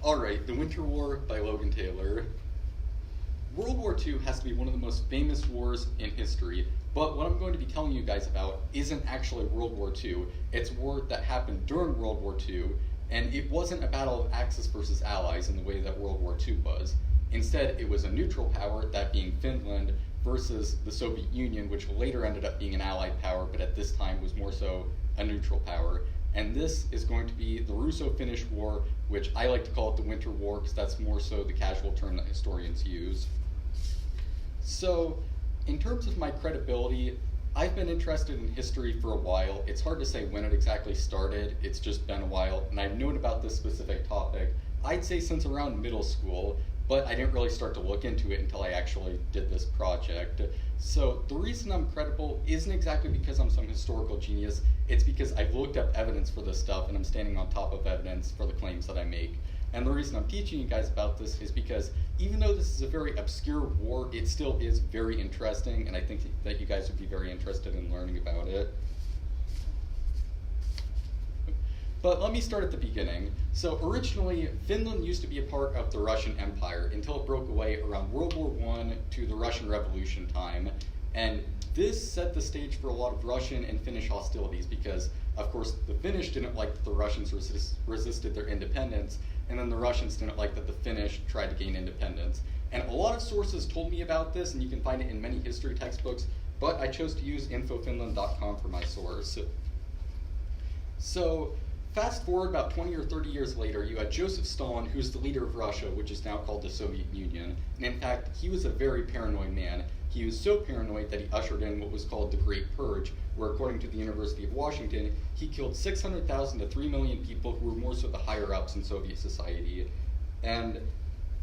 Alright, The Winter War by Logan Taylor. World War II has to be one of the most famous wars in history, but what I'm going to be telling you guys about isn't actually World War II. It's a war that happened during World War II, and it wasn't a battle of Axis versus Allies in the way that World War II was. Instead, it was a neutral power, that being Finland, versus the Soviet Union, which later ended up being an Allied power, but at this time was more so a neutral power. And this is going to be the Russo-Finnish War, which I like to call it the Winter War, because that's more so the casual term that historians use. So, in terms of my credibility, I've been interested in history for a while. It's hard to say when it exactly started, it's just been a while, and I've known about this specific topic, I'd say since around middle school, but I didn't really start to look into it until I actually did this project. So the reason I'm credible isn't exactly because I'm some historical genius, it's because I've looked up evidence for this stuff and I'm standing on top of evidence for the claims that I make. And the reason I'm teaching you guys about this is because even though this is a very obscure war, it still is very interesting, and I think that you guys would be very interested in learning about it. But let me start at the beginning. So originally, Finland used to be a part of the Russian Empire until it broke away around World War I to the Russian Revolution time. And this set the stage for a lot of Russian and Finnish hostilities because, of course, the Finnish didn't like that the Russians resisted their independence, and then the Russians didn't like that the Finnish tried to gain independence. And a lot of sources told me about this, and you can find it in many history textbooks, but I chose to use infofinland.com for my source. So, fast forward about 20 or 30 years later, you had Joseph Stalin, who's the leader of Russia, which is now called the Soviet Union. And in fact, he was a very paranoid man. He was so paranoid that he ushered in what was called the Great Purge, where according to the University of Washington, he killed 600,000 to 3 million people who were more so the higher-ups in Soviet society. And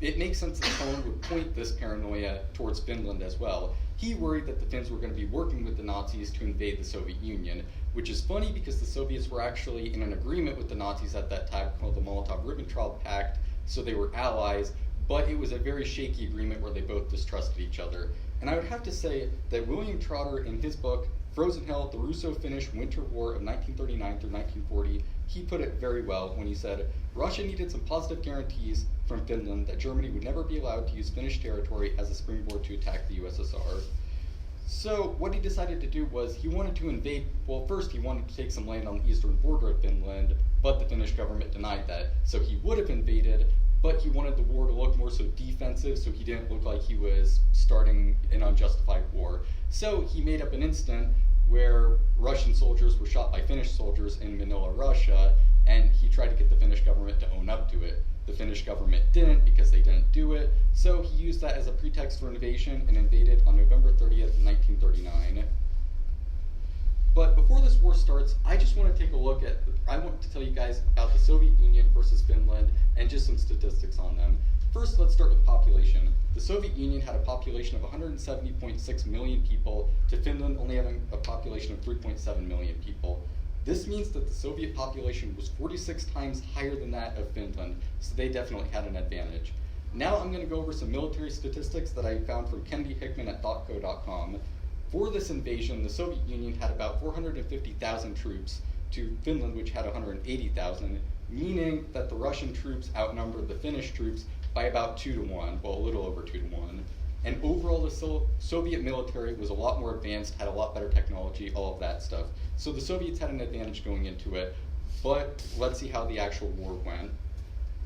it makes sense that Stalin would point this paranoia towards Finland as well. He worried that the Finns were going to be working with the Nazis to invade the Soviet Union, which is funny because the Soviets were actually in an agreement with the Nazis at that time called the Molotov-Ribbentrop Pact, so they were allies, but it was a very shaky agreement where they both distrusted each other. And I would have to say that William Trotter, in his book, Frozen Hell, The Russo-Finnish Winter War of 1939 through 1940, he put it very well when he said, Russia needed some positive guarantees from Finland that Germany would never be allowed to use Finnish territory as a springboard to attack the USSR. So what he decided to do was he wanted to invade, well first he wanted to take some land on the eastern border of Finland, but the Finnish government denied that. So he would have invaded, but he wanted the war to look more so defensive so he didn't look like he was starting an unjustified war. So he made up an incident where Russian soldiers were shot by Finnish soldiers in Manila, Russia, and he tried to get the Finnish government to own up to it. The Finnish government didn't because they didn't do it, so he used that as a pretext for invasion and invaded on November 30th, 1939. But before this war starts, I just want to take a look at, I want to tell you guys about the Soviet Union versus Finland and just some statistics on them. First, let's start with population. The Soviet Union had a population of 170.6 million people, to Finland only having a population of 3.7 million people. This means that the Soviet population was 46 times higher than that of Finland, so they definitely had an advantage. Now I'm going to go over some military statistics that I found from Kennedy Hickman at thoughtco.com. For this invasion, the Soviet Union had about 450,000 troops to Finland, which had 180,000, meaning that the Russian troops outnumbered the Finnish troops by about 2 to 1, well, a little over 2 to 1. And overall, the Soviet military was a lot more advanced, had a lot better technology, all of that stuff. So the Soviets had an advantage going into it, but let's see how the actual war went.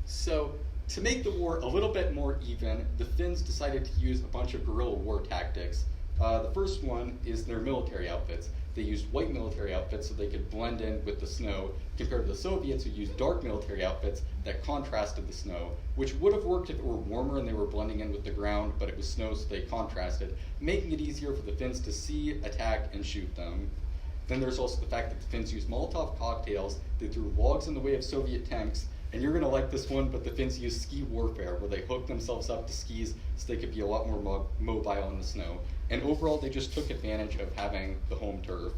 So, to make the war a little bit more even, the Finns decided to use a bunch of guerrilla war tactics. The first one is their military outfits. They used white military outfits so they could blend in with the snow, compared to the Soviets who used dark military outfits that contrasted the snow, which would have worked if it were warmer and they were blending in with the ground, but it was snow so they contrasted, making it easier for the Finns to see, attack, and shoot them. Then there's also the fact that the Finns used Molotov cocktails, they threw logs in the way of Soviet tanks, and you're going to like this one, but the Finns used ski warfare, where they hooked themselves up to skis so they could be a lot more mobile in the snow. And overall, they just took advantage of having the home turf.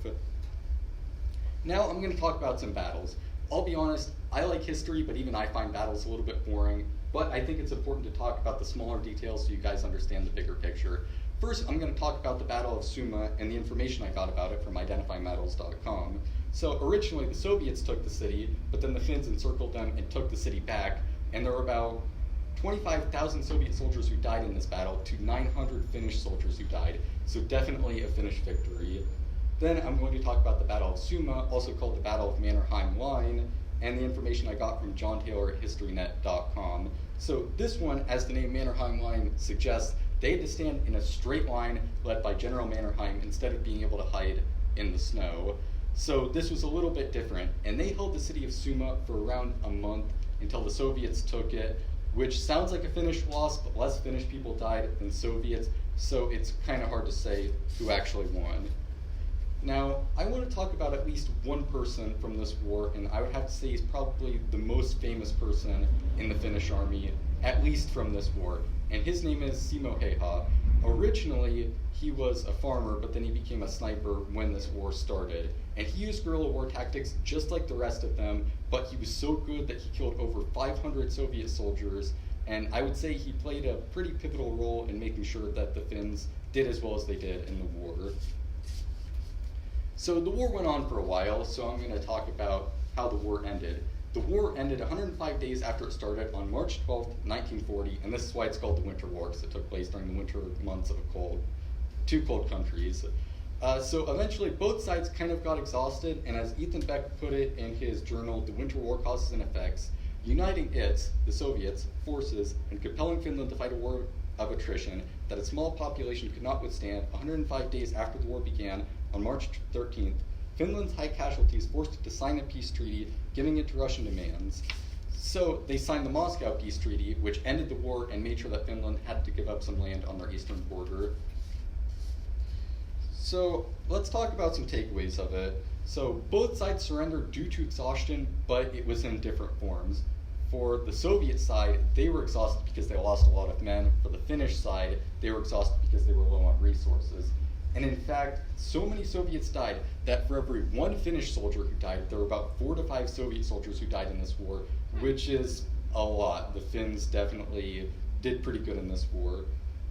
Now I'm going to talk about some battles. I'll be honest, I like history, but even I find battles a little bit boring, but I think it's important to talk about the smaller details so you guys understand the bigger picture. First, I'm going to talk about the Battle of Suma and the information I got about it from identifybattles.com. So originally the Soviets took the city, but then the Finns encircled them and took the city back. and there were about 25,000 Soviet soldiers who died in this battle to 900 Finnish soldiers who died, so definitely a Finnish victory. Then I'm going to talk about the Battle of Suma, also called the Battle of Mannerheim Line, and the information I got from John Taylor at HistoryNet.com. So this one, as the name Mannerheim Line suggests, they had to stand in a straight line led by General Mannerheim instead of being able to hide in the snow. So this was a little bit different, and they held the city of Suma for around a month until the Soviets took it, which sounds like a Finnish loss, but less Finnish people died than Soviets, so it's kind of hard to say who actually won. Now, I want to talk about at least one person from this war, and I would have to say he's probably the most famous person in the Finnish army, at least from this war, and his name is Simo Heiha. Originally, he was a farmer, but then he became a sniper when this war started, and he used guerrilla war tactics just like the rest of them, but he was so good that he killed over 500 Soviet soldiers, and I would say he played a pretty pivotal role in making sure that the Finns did as well as they did in the war. So the war went on for a while, so I'm going to talk about how the war ended. The war ended 105 days after it started on March 12, 1940, and this is why it's called the Winter War, because it took place during the winter months of two cold countries. So eventually both sides kind of got exhausted, and as Ethan Beck put it in his journal, The Winter War Causes and Effects, uniting its, the Soviets, forces, and compelling Finland to fight a war of attrition that a small population could not withstand, 105 days after the war began, on March 13th, Finland's high casualties forced it to sign a peace treaty, giving it to Russian demands. So they signed the Moscow Peace Treaty, which ended the war and made sure that Finland had to give up some land on their eastern border. So let's talk about some takeaways of it. So both sides surrendered due to exhaustion, but it was in different forms. For the Soviet side, they were exhausted because they lost a lot of men. For the Finnish side, they were exhausted because they were low on resources. And in fact, so many Soviets died that for every one Finnish soldier who died, there were about 4 to 5 Soviet soldiers who died in this war, which is a lot. The Finns definitely did pretty good in this war.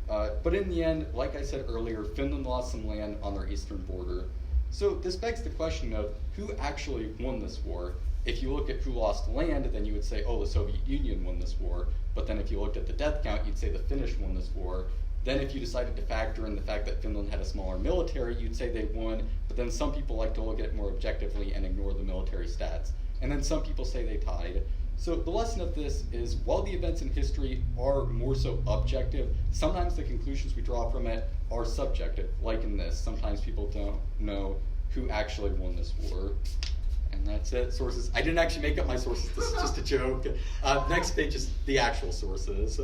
But in the end, like I said earlier, Finland lost some land on their eastern border. So this begs the question of who actually won this war. If you look at who lost land, then you would say, oh, the Soviet Union won this war. But then if you looked at the death count, you'd say the Finnish won this war. Then if you decided to factor in the fact that Finland had a smaller military, you'd say they won, but then some people like to look at it more objectively and ignore the military stats. And then some people say they tied. So the lesson of this is, while the events in history are more so objective, sometimes the conclusions we draw from it are subjective, like in this. Sometimes people don't know who actually won this war. And that's it. Sources. I didn't actually make up my sources. This is just a joke. Next page is the actual sources.